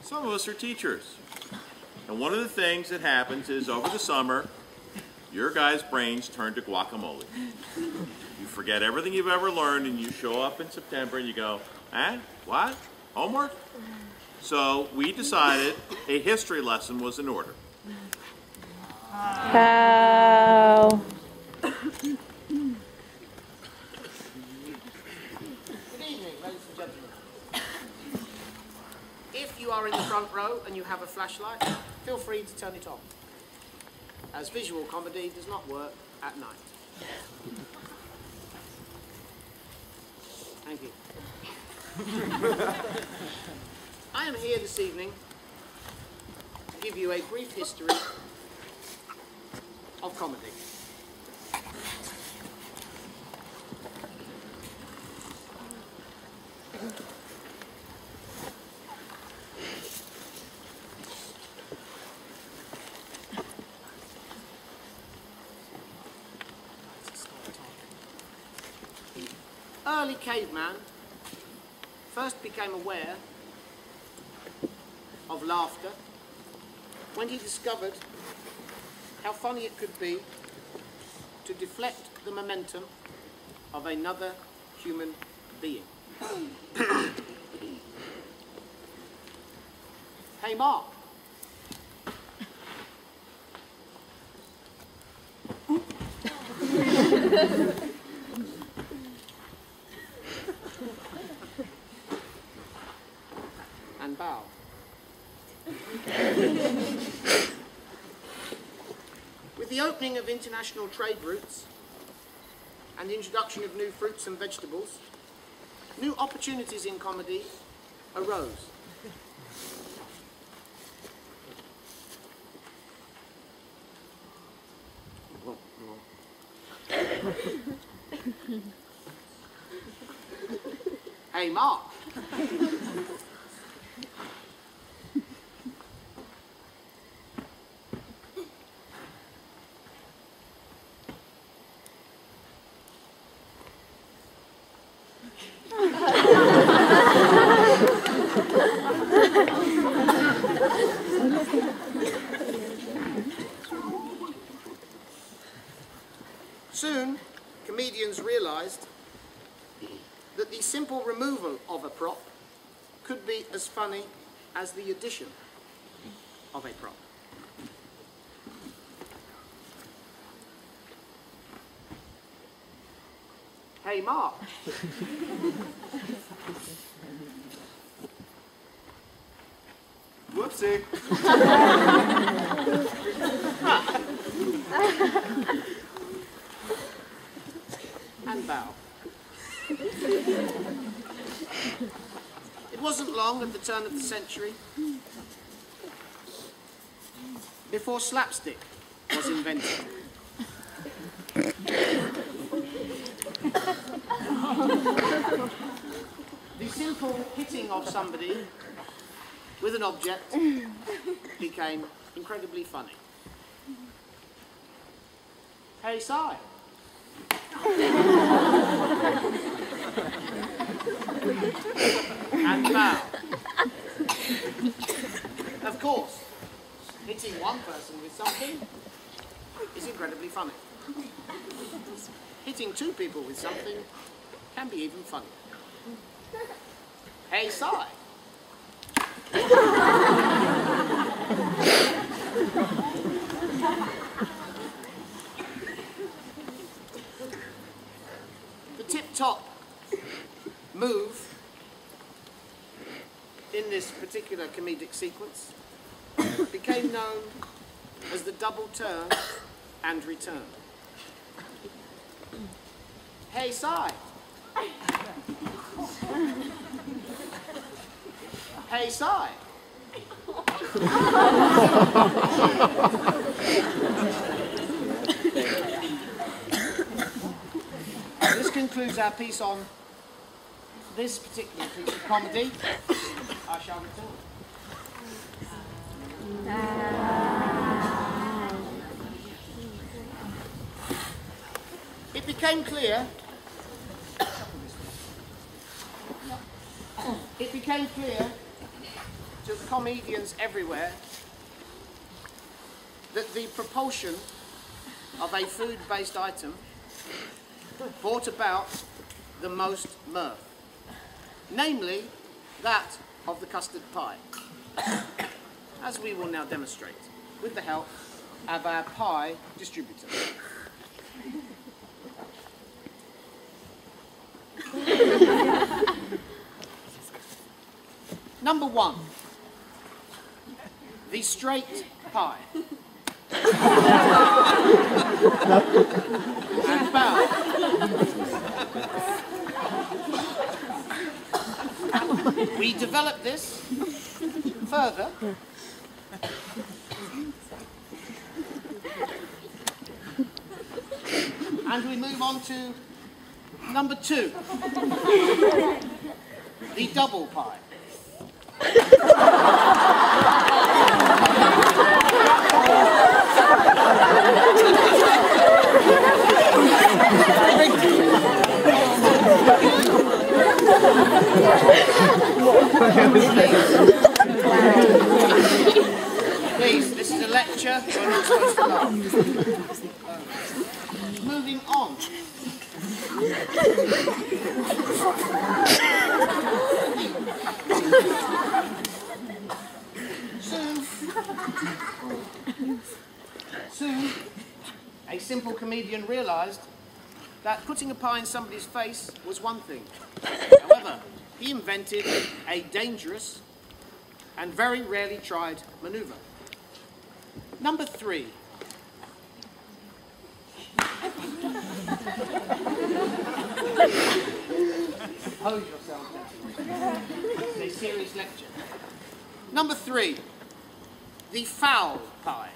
Some of us are teachers. And one of the things that happens is over the summer, your guys' brains turn to guacamole. You forget everything you've ever learned and you show up in September and you go, eh? What? Homework? So we decided a history lesson was in order. Wow. Good evening, ladies and gentlemen. If you are in the front row and you have a flashlight, feel free to turn it on, as visual comedy does not work at night. Thank you. I am here this evening to give you a brief history of comedy. Early caveman first became aware of laughter when he discovered how funny it could be to deflect the momentum of another human being. Hey, Mark. And bow. With the opening of international trade routes and the introduction of new fruits and vegetables, new opportunities in comedy arose. Hey, Mark. Soon, comedians realized that the simple removal of a prop could be as funny as the addition of a prop. Hey, Mark. Whoopsie. And bow. It wasn't long at the turn of the century before slapstick was invented. The simple hitting of somebody with an object became incredibly funny. Hey, Si. And bow. Of course, hitting one person with something is incredibly funny. Hitting two people with something can be even funnier. Hey, Si. The tip-top move in this particular comedic sequence became known as the double turn and return. Hey, Si. Hey, Si. This concludes our piece on this particular piece of comedy. I shall return. It became clear to the comedians everywhere that the propulsion of a food-based item brought about the most mirth, namely that of the custard pie, as we will now demonstrate with the help of our pie distributor. Number 1, the straight pie. And bow. We develop this further and we move on to number 2, the double pie. Please, this is a lecture, we're not supposed to laugh. Moving on. Soon, a simple comedian realised that putting a pie in somebody's face was one thing. However, he invented a dangerous and very rarely tried manoeuvre. Number 3. Compose yourself, gentlemen. It's a serious lecture. Number 3. The foul pie.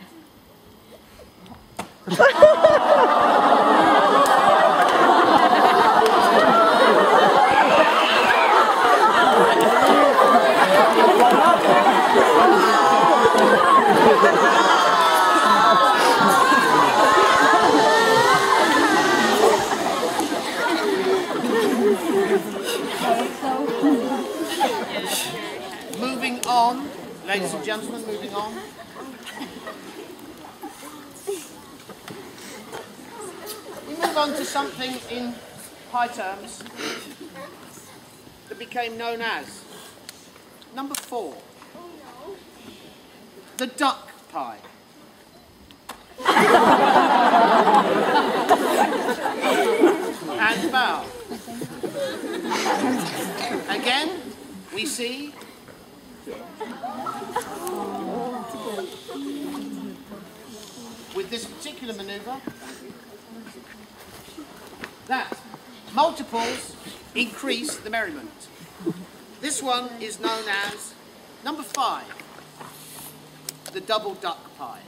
Moving on, ladies and gentlemen, moving on. We move on to something in pie terms that became known as number 4, the duck pie. And bow. Again, we see with this particular manoeuvre that multiples increase the merriment. This one is known as number 5, the double duck pie.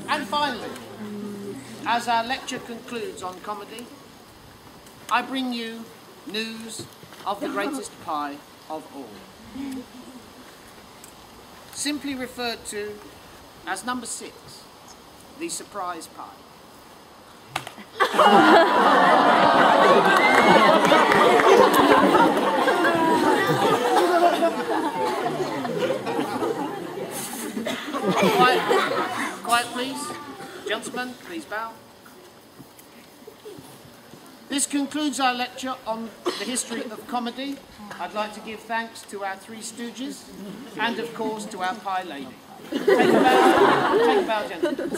And finally, as our lecture concludes on comedy, I bring you news of the greatest pie of all. Simply referred to as number 6, the surprise pie. Quiet please. Gentlemen, please bow. This concludes our lecture on the history of comedy. I'd like to give thanks to our 3 stooges and of course to our pie lady. Take a bow, gentlemen.